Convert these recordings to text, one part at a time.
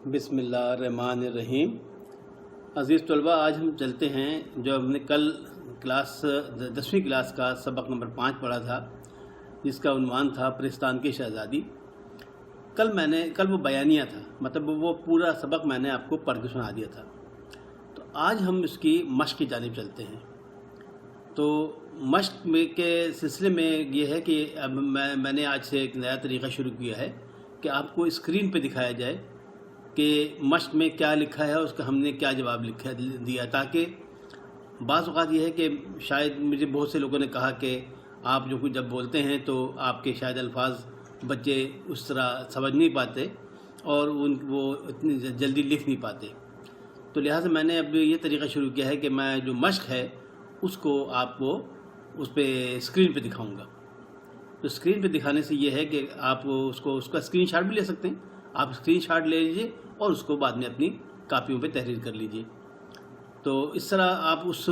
بسم اللہ الرحمن الرحیم۔ عزیز طلباء، آج ہم چلتے ہیں جو ہم نے کل 10ویں کلاس کا سبق نمبر 5 پڑھا تھا، جس کا عنوان تھا پرستان کی شہزادی۔ کل وہ بیانیہ تھا، مطلب وہ پورا سبق میں نے آپ کو پڑھ کے سنا دیا تھا۔ تو آج ہم اس کی مشق کی جانب چلتے ہیں۔ تو مشق کے سلسلے میں یہ ہے کہ اب میں نے آج سے ایک نیا طریقہ شروع کیا ہے کہ آپ کو اسکرین پہ دکھایا جائے کہ مشق میں کیا لکھا ہے، اس کا ہم نے کیا جواب دیا، تاکہ بعض اوقات یہ ہے کہ شاید مجھے بہت سے لوگوں نے کہا کہ آپ جو کچھ جب بولتے ہیں تو آپ کے شاید الفاظ بچے اس طرح سمجھ نہیں پاتے اور وہ اتنی جلدی لکھ نہیں پاتے۔ تو لہٰذا میں نے اب یہ طریقہ شروع کیا ہے کہ میں جو مشق ہے اس کو آپ کو اس پہ اسکرین پہ دکھاؤں گا۔ تو اسکرین پہ دکھانے سے یہ ہے کہ آپ اس کا اسکرین شاٹ بھی لے سکتے ہیں۔ آپ اسکرین شاٹ لے لیجئے اور اس کو بعد میں اپنی کاپیوں پہ تحریر کر لیجئے۔ تو اس طرح آپ اس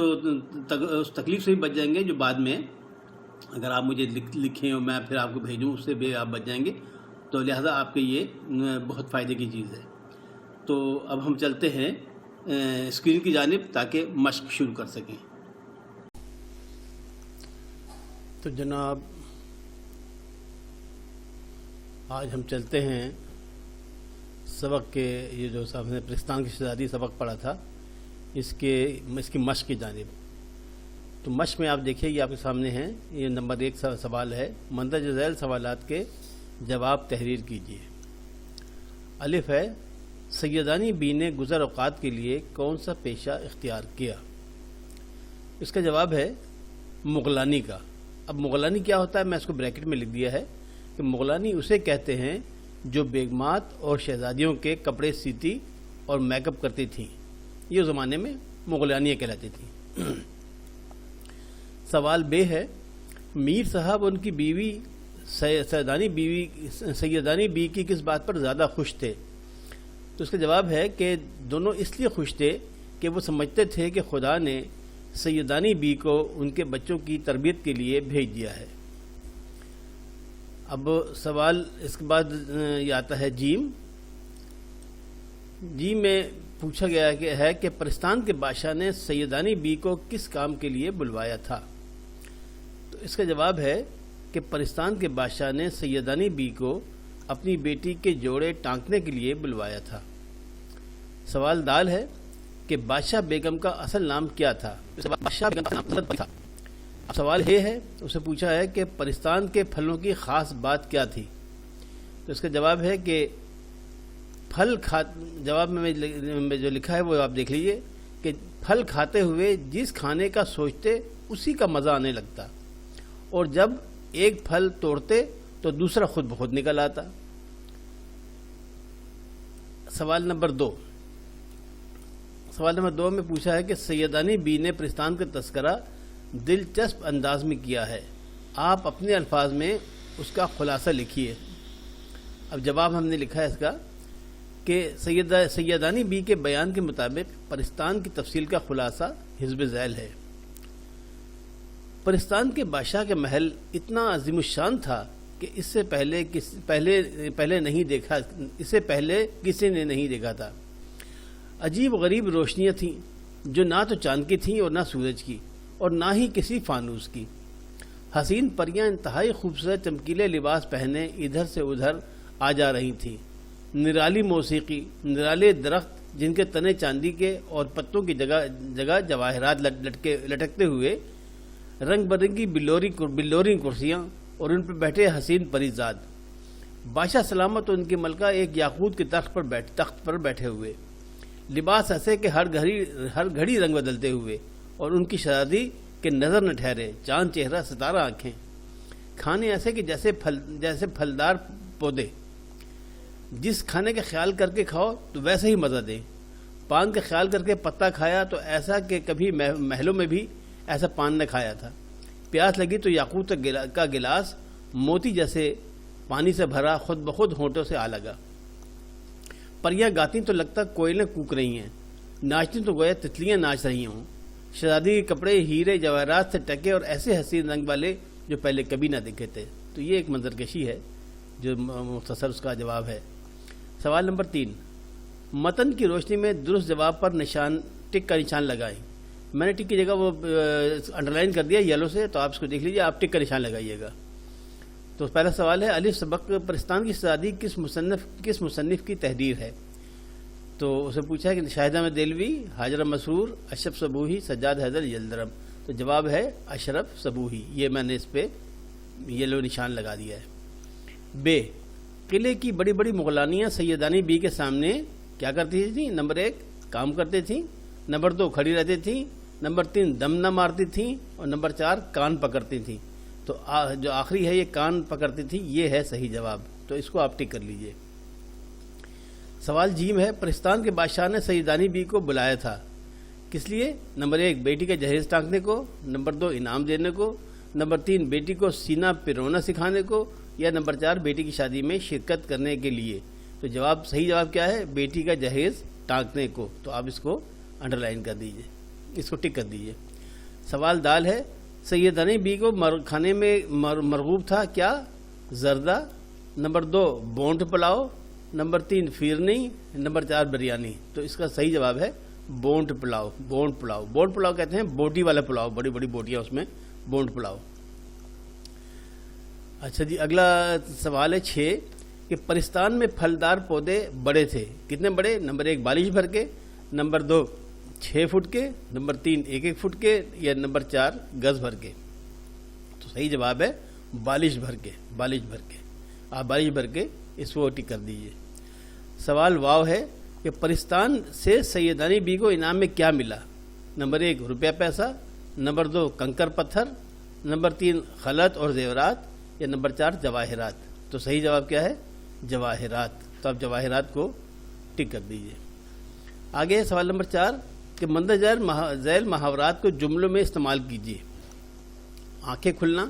تکلیف سے بھی بچ جائیں گے جو بعد میں اگر آپ مجھے لکھیں اور میں پھر آپ کو بھیجوں، اس سے بھی آپ بچ جائیں گے۔ تو لہٰذا آپ کے یہ بہت فائدے کی چیز ہے۔ تو اب ہم چلتے ہیں اسکرین کی جانب تاکہ مشق شروع کر سکیں۔ تو جناب، آج ہم چلتے ہیں سبق کے یہ جو صاحب نے پرستان کی شہزادی سبق پڑھا تھا اس کی مشق کی جانب۔ تو مشق میں آپ دیکھیے، یہ آپ کے سامنے ہیں، یہ نمبر 1 سوال ہے، مندرجہ ذیل سوالات کے جواب تحریر کیجیے۔ الف ہے، سیدانی بی نے گزر اوقات کے لیے کون سا پیشہ اختیار کیا؟ اس کا جواب ہے مغلانی کا۔ اب مغلانی کیا ہوتا ہے، میں اس کو بریکٹ میں لکھ دیا ہے کہ مغلانی اسے کہتے ہیں جو بیگمات اور شہزادیوں کے کپڑے سیتی اور میک اپ کرتی تھیں، یہ زمانے میں مغلانیاں کہلاتی تھیں۔ سوال بے ہے، میر صاحب ان کی بیوی سیدانی بی کی کس بات پر زیادہ خوش تھے؟ تو اس کا جواب ہے کہ دونوں اس لیے خوش تھے کہ وہ سمجھتے تھے کہ خدا نے سیدانی بی کو ان کے بچوں کی تربیت کے لیے بھیج دیا ہے۔ اب سوال اس کے بعد یہ آتا ہے جیم میں پوچھا گیا ہے کہ پرستان کے بادشاہ نے سیدانی بی کو کس کام کے لیے بلوایا تھا؟ تو اس کا جواب ہے کہ پرستان کے بادشاہ نے سیدانی بی کو اپنی بیٹی کے جوڑے ٹانکنے کے لیے بلوایا تھا۔ سوال دال ہے کہ بادشاہ بیگم کا اصل نام کیا تھا؟ بادشاہ بیگم کا نام تھا۔ اب سوال یہ ہے، اسے پوچھا ہے کہ پرستان کے پھلوں کی خاص بات کیا تھی؟ تو اس کا جواب ہے کہ جواب میں جو لکھا ہے وہ آپ دیکھ لیجئے کہ پھل کھاتے ہوئے جس کھانے کا سوچتے اسی کا مزہ آنے لگتا، اور جب ایک پھل توڑتے تو دوسرا خود بخود نکل آتا۔ سوال نمبر 2 میں پوچھا ہے کہ سیدانی بی نے پرستان کا تذکرہ دلچسپ انداز میں کیا ہے، آپ اپنے الفاظ میں اس کا خلاصہ لکھیے۔ اب جواب ہم نے لکھا ہے اس کا کہ سیدانی بی کے بیان کے مطابق پرستان کی تفصیل کا خلاصہ حزب ذیل ہے۔ پرستان کے بادشاہ کا محل اتنا عظیم الشان تھا کہ اس سے پہلے کسی نے نہیں دیکھا تھا۔ عجیب غریب روشنیاں تھیں جو نہ تو چاند کی تھیں اور نہ سورج کی اور نہ ہی کسی فانوس کی۔ حسین پریاں انتہائی خوبصورت چمکیلے لباس پہنے ادھر سے ادھر آ جا رہی تھیں۔ نرالی موسیقی، نرالے درخت جن کے تنے چاندی کے اور پتوں کی جگہ جواہرات لٹکتے ہوئے، رنگ برنگی بلورین کرسیاں اور ان پر بیٹھے حسین پریزاد۔ بادشاہ سلامت اور ان کی ملکہ ایک یاقوت کے تخت پر بیٹھے ہوئے، لباس ایسے کہ ہر گھڑی رنگ بدلتے ہوئے، اور ان کی شہزادی کے نظر نہ ٹھہرے، چاند چہرہ ستارہ آنکھیں۔ کھانے ایسے کہ جیسے پھلدار پودے، جس کھانے کا خیال کر کے کھاؤ تو ویسے ہی مزہ دے۔ پان کا خیال کر کے پتا کھایا تو ایسا کہ کبھی محلوں میں بھی ایسا پان نہ کھایا تھا۔ پیاس لگی تو یاقوت کا گلاس موتی جیسے پانی سے بھرا خود بخود ہونٹوں سے آ لگا۔ پریاں گاتی تو لگتا کوئلیں کوک رہی ہیں، ناچتی تو گویا تتلیاں ناچ رہی ہوں۔ شہزادی کے کپڑے ہیرے جواہرات سے ٹکے اور ایسے حسین رنگ والے جو پہلے کبھی نہ دیکھے تھے۔ تو یہ ایک منظر کشی ہے جو مختصر اس کا جواب ہے۔ سوال نمبر 3، متن کی روشنی میں درست جواب پر ٹک کا نشان لگائیں. میں نے ٹک کی جگہ وہ انڈر لائن کر دیا یلو سے, تو آپ اس کو دیکھ لیجیے, آپ ٹک کا نشان لگائیے گا. تو پہلا سوال ہے, الف سبق پرستان کی شہزادی کس مصنف کی تحریر ہے؟ تو اسے پوچھا ہے کہ شاہد احمد دہلوی, حاجرہ مسرور, اشرف صبوحی, سجاد حیدر یلدرم. تو جواب ہے اشرف صبوحی. یہ میں نے اس پہ یلو نشان لگا دیا ہے. بے, قلعے کی بڑی بڑی مغلانیاں سیدانی بی کے سامنے کیا کرتی تھیں؟ نمبر 1 کام کرتے تھیں, نمبر 2 کھڑی رہتی تھیں, نمبر 3 دم نہ مارتی تھیں, اور نمبر 4 کان پکڑتی تھیں. تو جو آخری ہے یہ کان پکڑتی تھیں, یہ ہے صحیح جواب. تو اس کو آپ ٹک کر لیجئے. سوال جیم ہے, پرستان کے بادشاہ نے سیدانی بی کو بلایا تھا کس لیے؟ نمبر 1 بیٹی کا جہیز ٹانکنے کو, نمبر 2 انعام دینے کو, نمبر 3 بیٹی کو سینہ پرونا سکھانے کو, یا نمبر 4 بیٹی کی شادی میں شرکت کرنے کے لیے. تو صحیح جواب کیا ہے؟ بیٹی کا جہیز ٹانکنے کو. تو آپ اس کو انڈر لائن کر دیجئے, اس کو ٹک کر دیجئے. سوال دال ہے, سیدانی بی کو کھانے میں مرغوب تھا کیا؟ زردہ, نمبر 2 بونٹ پلاؤ, نمبر 3 فیرنی, نمبر 4 بریانی. تو اس کا صحیح جواب ہے بونٹ پلاؤ. بونٹ پلاؤ, بونٹ پلاؤ کہتے ہیں بوٹی والا پلاؤ, بڑی بڑی بوٹیاں اس میں, بونٹ پلاؤ. اچھا جی, اگلا سوال ہے 6 کہ پرستان میں پھلدار پودے بڑے تھے, کتنے بڑے؟ نمبر 1 بالش بھر کے, نمبر 2 6 فٹ کے, نمبر 3 1 فٹ کے, یا نمبر 4 گز بھر کے. تو صحیح جواب ہے بالش بھر کے. بالش بھر کے, آپ بالش بھر کے اس کو ٹک کر دیجئے. سوال واو ہے کہ پرستان سے سیدانی بی کو انعام میں کیا ملا؟ نمبر 1 روپیہ پیسہ, نمبر 2 کنکر پتھر, نمبر 3 خلط اور زیورات, یا نمبر 4 جواہرات. تو صحیح جواب کیا ہے؟ جواہرات. تو آپ جواہرات کو ٹک کر دیجئے. آگے سوال نمبر 4 کہ مندرجہ ذیل محاورات کو جملوں میں استعمال کیجیے. آنکھیں کھلنا,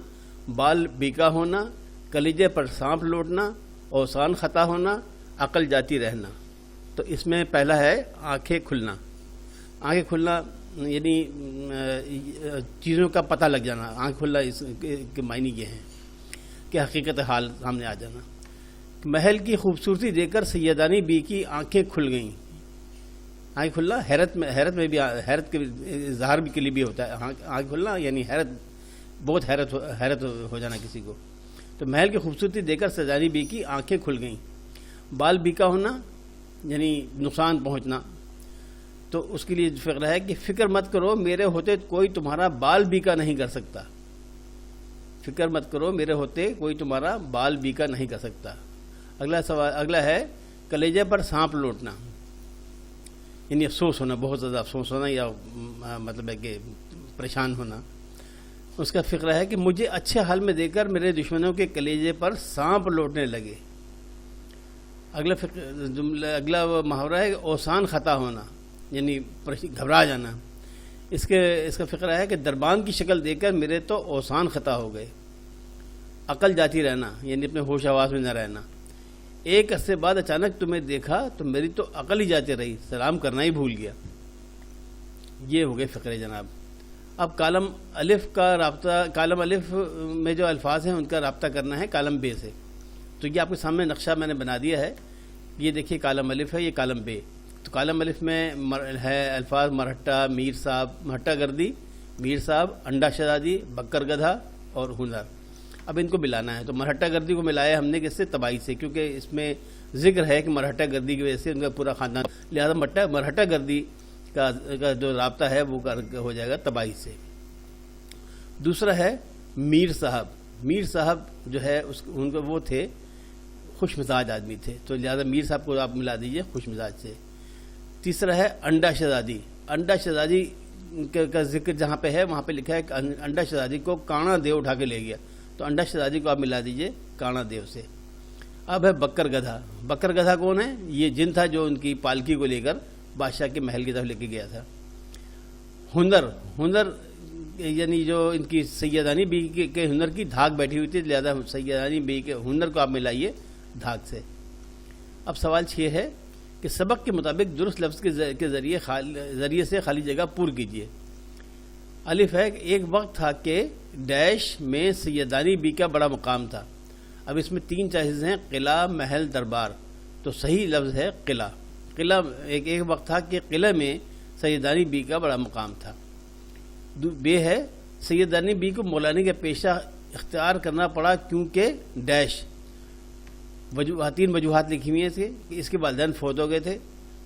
بال بیکا ہونا, کلیجے پر سانپ لوٹنا, اوسان خطا ہونا, عقل جاتی رہنا. تو اس میں پہلا ہے آنکھیں کھلنا. آنکھیں کھلنا یعنی چیزوں کا پتہ لگ جانا. آنکھ کھلنا اس کے معنی یہ ہیں کہ حقیقت حال سامنے آ جانا. محل کی خوبصورتی دیکھ کر سیدانی بی کی آنکھیں کھل گئیں. آنکھ کھلنا حیرت میں بھی, حیرت کے اظہار کے لیے بھی ہوتا ہے. آنکھ کھلنا یعنی بہت حیرت ہو جانا کسی کو. تو محل کی خوبصورتی دیکھ کر سیدانی بی کی آنکھیں کھل گئیں. بال بیکا ہونا یعنی نقصان پہنچنا. تو اس کے لیے فقرہ ہے کہ فکر مت کرو میرے ہوتے کوئی تمہارا بال بیکا نہیں کر سکتا. فکر مت کرو میرے ہوتے کوئی تمہارا بال بیکا نہیں کر سکتا. اگلا ہے کلیجے پر سانپ لوٹنا, یعنی افسوس ہونا, بہت زیادہ افسوس ہونا, یا مطلب ہے کہ پریشان ہونا. اس کا فقرہ ہے کہ مجھے اچھے حال میں دیکھ کر میرے دشمنوں کے کلیجے پر سانپ لوٹنے لگے. اگلا محاورہ ہے کہ اوسان خطا ہونا, یعنی گھبرا جانا. اس کا فقرہ ہے کہ دربان کی شکل دیکھ کر میرے تو اوسان خطا ہو گئے. عقل جاتی رہنا یعنی اپنے ہوش آواز میں نہ رہنا. ایک عرصے بعد اچانک تمہیں دیکھا تو میری تو عقل ہی جاتی رہی, سلام کرنا ہی بھول گیا. یہ ہو گئے فقرے جناب. اب کالم الف کا رابطہ, کالم الف میں جو الفاظ ہیں ان کا رابطہ کرنا ہے کالم بے سے. تو یہ آپ کے سامنے نقشہ میں نے بنا دیا ہے. یہ دیکھیے کالم الف ہے, یہ کالم بے. تو کالم الف میں ہے الفاظ مرہٹا, میر صاحب, مرہٹا گردی, میر صاحب, انڈا شہزادی, بکر گدھا اور ہنر. اب ان کو ملانا ہے. تو مرہٹا گردی کو ملایا ہم نے کس سے؟ تباہی سے, کیونکہ اس میں ذکر ہے کہ مرہٹا گردی کی وجہ سے ان کا پورا خاندان, لہٰذا مرہٹا گردی کا جو رابطہ ہے وہ ہو جائے گا تباہی سے. دوسرا ہے میر صاحب. میر صاحب جو ہے ان کو وہ تھے خوش مزاج آدمی تھے, تو لہٰذا میر صاحب کو آپ ملا دیجئے خوش مزاج سے. تیسرا ہے انڈا شہزادی. انڈا شہزادی کا ذکر جہاں پہ ہے وہاں پہ لکھا ہے کہ انڈا شہزادی کو کانا دیو اٹھا کے لے گیا. تو انڈا شہزادی کو آپ ملا دیجئے کانا دیو سے. اب ہے بکر گدھا. بکر گدھا کون ہے؟ یہ جن تھا جو ان کی پالکی کو لے کر بادشاہ کے محل کی طرف لے کے گیا تھا. ہنر یعنی جو ان کی سیدانی بی کے ہنر کی دھاک بیٹھی ہوئی تھی, لہذا سیدانی بی کے ہنر کو آپ ملائیے دھاک سے. اب سوال 6 ہے کہ سبق کے مطابق درست لفظ کے ذریعے سے خالی جگہ پور کیجیے. الف ہے کہ ایک وقت تھا کہ ڈیش میں سیدانی بی کا بڑا مقام تھا. اب اس میں 3 چوائسز ہیں, قلعہ, محل, دربار. تو صحیح لفظ ہے قلعہ. قلعہ ایک وقت تھا کہ قلعہ میں سیدانی بی کا بڑا مقام تھا. بے ہے سیدانی بی کو مولانے کا پیشہ اختیار کرنا پڑا کیونکہ ڈیش 3 وجوہات لکھی ہوئی ہیں کہ اس کے والدین فوت ہو گئے تھے,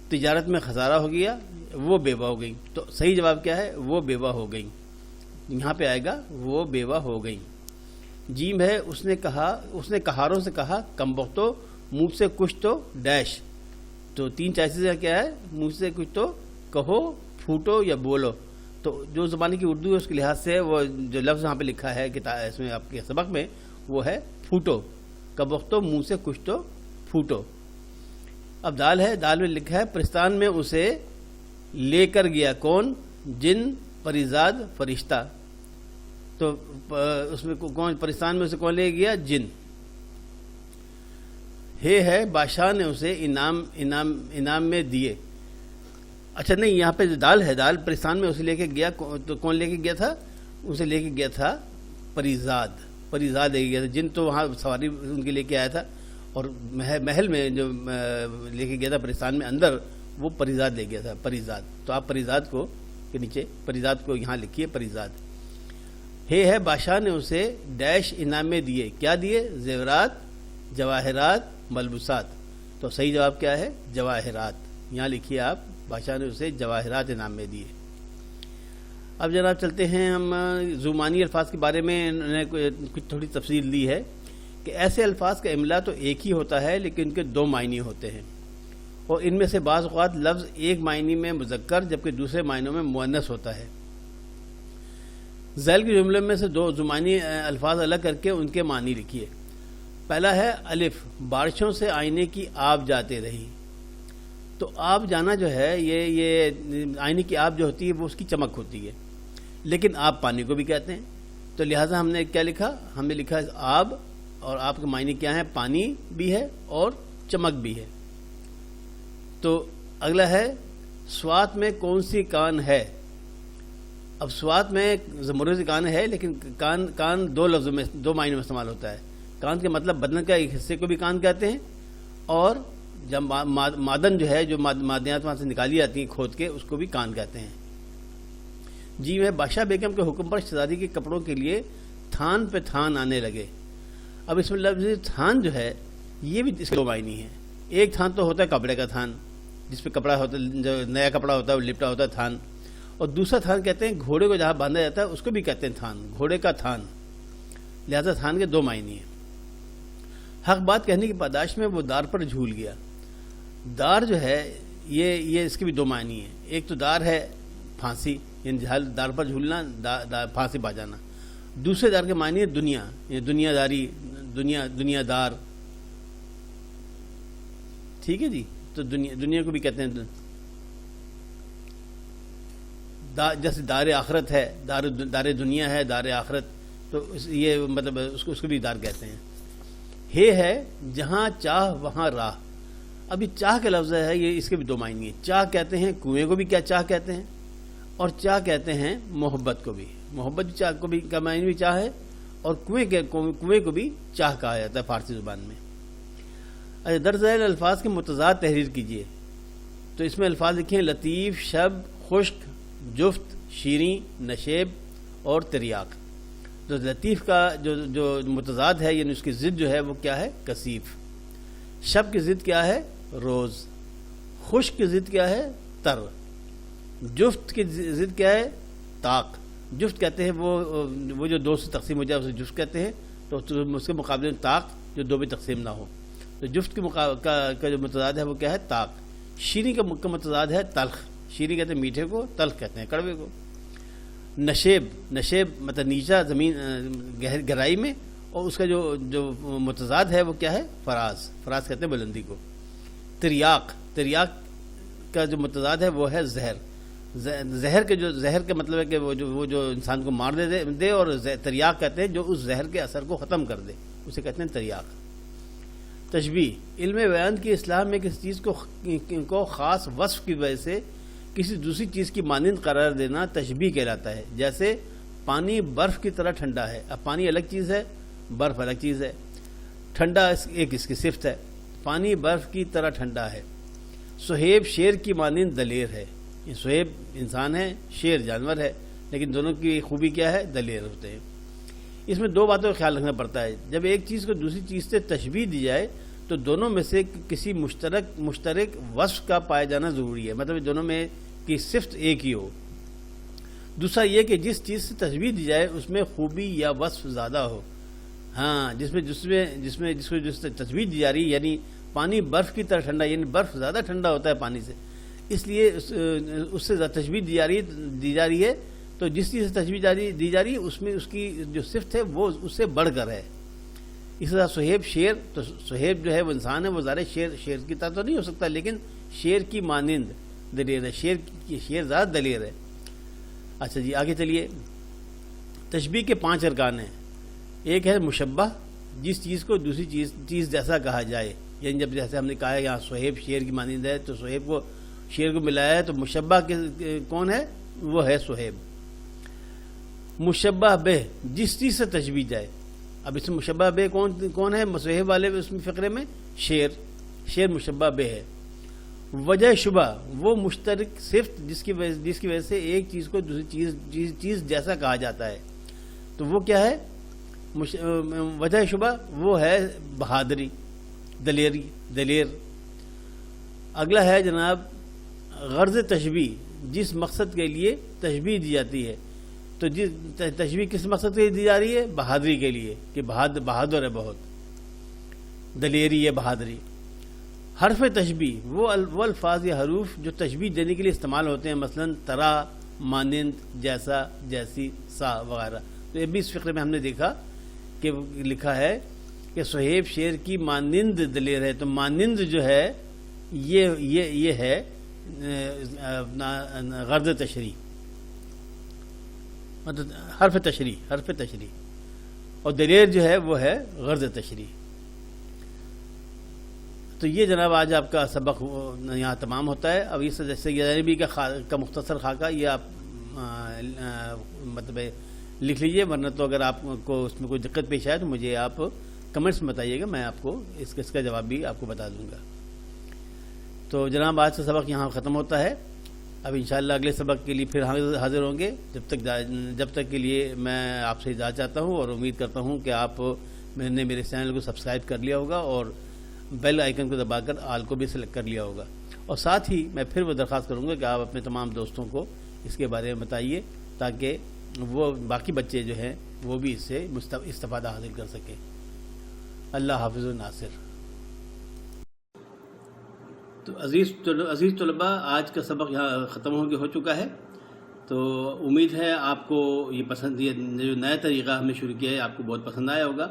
تجارت میں خسارہ ہو گیا, وہ بیوہ ہو گئی. تو صحیح جواب کیا ہے؟ وہ بیوہ ہو گئی. یہاں پہ آئے گا وہ بیوہ ہو گئی. جیم ہے اس نے کہاروں سے کہا کم بختو منہ سے کچھ تو ڈیش. تو 3 چوائسز کیا ہے؟ منہ سے کچھ تو کہو, پھوٹو یا بولو. تو جو زبان کی اردو ہے اس کے لحاظ سے وہ جو لفظ یہاں پہ لکھا ہے اس میں آپ کے سبق میں وہ ہے پھوٹو. کب وقتو منہ سے کچھ تو پھوٹو. اب دال ہے, دال میں لکھا ہے پرستان میں اسے لے کر گیا کون؟ جن, پریزاد, فرشتہ. تو اس میں کون پرستان میں اسے کون لے گیا؟ جن. ہے بادشاہ نے اسے انعام میں دیے. اچھا نہیں, یہاں پہ دال ہے, دال پرستان میں اسے لے کے گیا, تو کون لے کے گیا تھا؟ اسے لے کے گیا تھا پریزاد لے کے گیا تھا. جن تو وہاں سواری ان کے لے کے آیا تھا, اور محل میں جو لے کے گیا تھا پرستان میں اندر, وہ پریزاد لے گیا تھا. پریزاد, تو آپ پریزاد کو کے نیچے پریزاد کو یہاں لکھیے پریزاد. ہے بادشاہ نے اسے ڈیش انعام میں دیے. کیا دیے؟ زیورات, جواہرات, ملبوسات. تو صحیح جواب کیا ہے؟ جواہرات. یہاں لکھیے آپ بادشاہ نے اسے جواہرات انعام میں دیے. اب جناب چلتے ہیں ہم زمانی الفاظ کے بارے میں. انہوں نے کچھ تھوڑی تفصیل دی ہے کہ ایسے الفاظ کا املا تو ایک ہی ہوتا ہے لیکن ان کے 2 معنی ہوتے ہیں, اور ان میں سے بعض اوقات لفظ ایک معنی میں مذکر جبکہ دوسرے معنوں میں مؤنث ہوتا ہے. ذیل کے جملے میں سے 2 زمانی الفاظ الگ کر کے ان کے معنی لکھیے. پہلا ہے الف, بارشوں سے آئینے کی آب جاتے رہی. تو آب جانا جو ہے یہ آئینے کی آب جو ہوتی ہے وہ اس کی چمک ہوتی ہے, لیکن آب پانی کو بھی کہتے ہیں. تو لہٰذا ہم نے کیا لکھا؟ ہم نے لکھا آب, اور آپ کے معنی کیا ہے؟ پانی بھی ہے اور چمک بھی ہے. تو اگلا ہے سوات میں کون سی کان ہے. اب سوات میں مرغی کان ہے, لیکن کان 2 لفظوں میں 2 معنی میں استعمال ہوتا ہے. کان کے مطلب بدن کا ایک حصے کو بھی کان کہتے ہیں, اور جب معدن جو ہے جو معدنیات وہاں سے نکالی جاتی ہیں کھود کے, اس کو بھی کان کہتے ہیں. جی میں بادشاہ بیگم کے حکم پر شہزادی کے کپڑوں کے لیے تھان پہ تھان آنے لگے. اب اس میں لفظ تھان جو ہے یہ بھی اس کے 2 معنی ہیں. ایک تھان تو ہوتا ہے کپڑے کا تھان, جس پہ کپڑا ہوتا ہے, جو نیا کپڑا ہوتا ہے وہ لپٹا ہوتا ہے تھان. اور دوسرا تھان کہتے ہیں گھوڑے کو جہاں باندھا جاتا ہے اس کو بھی کہتے ہیں تھان, گھوڑے کا تھان. لہذا تھان کے 2 معنی ہیں. حق بات کہنے کی پاداش میں وہ دار پر جھول گیا. دار جو ہے یہ اس کے بھی 2 معنی ہیں. ایک تو دار ہے پھانسی, یعنی دار پر جھولنا, پھانسی پا جانا. دوسرے دار کے معنی ہے دنیا, یعنی دنیا داری, دنیا دار. ٹھیک ہے جی. تو دنیا کو بھی کہتے ہیں, جیسے دار آخرت ہے, دار دنیا ہے, دار آخرت. تو یہ مطلب اس کو بھی دار کہتے ہیں. ہے جہاں چاہ وہاں راہ. ابھی چاہ کا لفظ ہے یہ, اس کے بھی 2 معنی ہیں. چاہ کہتے ہیں کنویں کو بھی کیا چاہ کہتے ہیں, اور چاہ کہتے ہیں محبت کو بھی. محبت چاہ کو بھی کا معنی بھی چاہ ہے, اور کنویں کو بھی چاہ کہا جاتا ہے فارسی زبان میں. اچھا, درج ذیل الفاظ کے متضاد تحریر کیجیے. تو اس میں الفاظ لکھیں لطیف, شب, خشک, جفت, شیریں, نشیب اور تریاق. تو لطیف کا جو متضاد ہے یعنی اس کی ضد جو ہے وہ کیا ہے؟ کثیف. شب کی ضد کیا ہے؟ روز. خشک کی ضد کیا ہے؟ تر. جفت کی ضد کیا ہے؟ طاق. جفت کہتے ہیں وہ جو 2 سے تقسیم ہو جائے اسے جفت کہتے ہیں. تو اس کے مقابلے میں طاق جو 2 بھی تقسیم نہ ہو. تو جفت کا جو متضاد ہے وہ کیا ہے؟ طاق. شیریں کا متضاد ہے تلخ. شیریں کہتے ہیں میٹھے کو, تلخ کہتے ہیں کڑوے کو. نشیب مطلب نیچا زمین گہرائی میں, اور اس کا جو متضاد ہے وہ کیا ہے؟ فراز کہتے ہیں بلندی کو. تریاق کا جو متضاد ہے وہ ہے زہر کا مطلب ہے کہ وہ جو انسان کو مار دے, اور تریاق کہتے ہیں جو اس زہر کے اثر کو ختم کر دے, اسے کہتے ہیں تریاق. تشبیہ علم بیان کی اصلاح میں کسی چیز کو خاص وصف کی وجہ سے کسی دوسری چیز کی مانند قرار دینا تشبیہ کہلاتا ہے. جیسے پانی برف کی طرح ٹھنڈا ہے. اب پانی الگ چیز ہے, برف الگ چیز ہے. ٹھنڈا ایک اس کی صفت ہے, پانی برف کی طرح ٹھنڈا ہے. صہیب شیر کی مانند دلیر ہے. یہ صہیب انسان ہے، شیر جانور ہے، لیکن دونوں کی خوبی کیا ہے؟ دلیر ہوتے ہیں. اس میں دو باتوں کا خیال رکھنا پڑتا ہے. جب ایک چیز کو دوسری چیز سے تشبیہ دی جائے تو دونوں میں سے کسی مشترک وصف کا پایا جانا ضروری ہے، مطلب دونوں میں کی صفت ایک ہی ہو. دوسرا یہ کہ جس چیز سے تشبیہ دی جائے اس میں خوبی یا وصف زیادہ ہو. ہاں، جس کو تشبیہ دی جا رہی ہے، یعنی پانی برف کی طرح ٹھنڈا، یعنی برف زیادہ ٹھنڈا ہوتا ہے پانی سے، اس لیے اس سے تشبیہ دی جا رہی ہے. تو جس چیز سے تشبیہ دی جا رہی ہے اس میں اس کی جو صفت ہے وہ اس سے بڑھ کر ہے. اس طرح صہیب شیر، تو صہیب جو ہے وہ انسان ہے، وہ ظاہر شیر کی طرح تو نہیں ہو سکتا، لیکن شیر کی مانند دلیر ہے. شیر زیادہ دلیر ہے. اچھا جی، آگے چلیے. تشبیہ کے 5 ارکان ہیں. ایک ہے مشبہ، جس چیز کو دوسری چیز جیسا کہا جائے. یعنی جب جیسے ہم نے کہا ہے یہاں صہیب شیر کی مانند ہے، تو صہیب کو شیر کو ملایا ہے، تو مشبہ کون ہے؟ وہ ہے صہیب. مشبہ بہ، جس چیز سے تشبیہ جائے. اب اس میں مشبہ بہ کون ہے؟ صہیب والے اس میں فقرے میں شیر مشبہ بہ ہے. وجہ شبہ، وہ مشترک صفت جس کی وجہ سے ایک چیز کو دوسری چیز جیسا کہا جاتا ہے. تو وہ کیا ہے؟ وجہ شبہ وہ ہے بہادری، دلیر. اگلا ہے جناب غرض تشبیہ، جس مقصد کے لیے تشبیہ دی جاتی ہے. تو تشبیہ کس مقصد کے لیے دی جا رہی ہے؟ بہادری کے لیے، کہ بہادر ہے، بہت دلیری ہے، بہادری. حرف تشبیہ وہ الفاظ یا حروف جو تشبیہ دینے کے لیے استعمال ہوتے ہیں، مثلا طرح، مانند، جیسا، جیسی، سا وغیرہ. تو یہ بھی اس فقرے میں ہم نے دیکھا کہ لکھا ہے کہ صہیب شیر کی مانند دلیر ہے. تو مانند جو ہے یہ ہے غرض تشریح، مطلب حرف تشریح. اور دلیر جو ہے وہ ہے غرض تشریح. تو یہ جناب آج آپ کا سبق یہاں تمام ہوتا ہے. اب اس عربی کا مختصر خاکہ یہ آپ مطلب لکھ لیجئے، ورنہ تو اگر آپ کو اس میں کوئی دقت پیش آئے تو مجھے آپ کمنٹس میں بتائیے گا، میں آپ کو اس کا جواب بھی آپ کو بتا دوں گا. تو جناب آج کا سبق یہاں ختم ہوتا ہے. اب انشاءاللہ اگلے سبق کے لیے پھر حاضر ہوں گے. جب تک کے لیے میں آپ سے اجازت چاہتا ہوں، اور امید کرتا ہوں کہ آپ نے میرے چینل کو سبسکرائب کر لیا ہوگا اور بیل آئیکن کو دبا کر آل کو بھی سلیکٹ کر لیا ہوگا. اور ساتھ ہی میں پھر وہ درخواست کروں گا کہ آپ اپنے تمام دوستوں کو اس کے بارے میں بتائیے، تاکہ وہ باقی بچے جو ہیں وہ بھی اس سے استفادہ حاصل کر سکیں. اللہ حافظ و ناصر. تو عزیز طلباء، آج کا سبق یہاں ختم ہو چکا ہے. تو امید ہے آپ کو یہ جو نیا طریقہ ہم نے شروع کیا ہے آپ کو بہت پسند آیا ہوگا.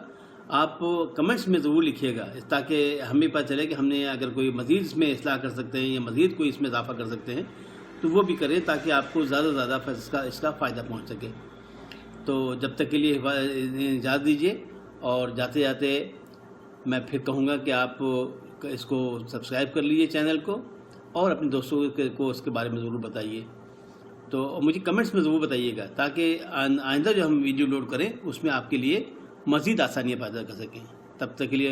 آپ کمنٹس میں ضرور لکھیے گا، تاکہ ہمیں پتہ چلے کہ ہم نے اگر کوئی مزید اس میں اصلاح کر سکتے ہیں یا مزید کوئی اس میں اضافہ کر سکتے ہیں تو وہ بھی کریں، تاکہ آپ کو زیادہ سے زیادہ اس کا فائدہ پہنچ سکے. تو جب تک کے لیے اجازت دیجیے، اور جاتے جاتے میں پھر کہوں گا کہ آپ اس کو سبسکرائب کر لیجیے چینل کو، اور اپنے دوستوں کو اس کے بارے میں ضرور بتائیے. تو مجھے کمنٹس میں ضرور بتائیے گا، تاکہ آئندہ جو ہم ویڈیو لوڈ کریں اس میں آپ کے لیے مزید آسانیاں پیدا کر سکیں. تب تک کے لیے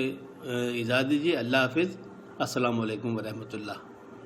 اجازت دیجیے. اللہ حافظ. السلام علیکم ورحمۃ اللہ.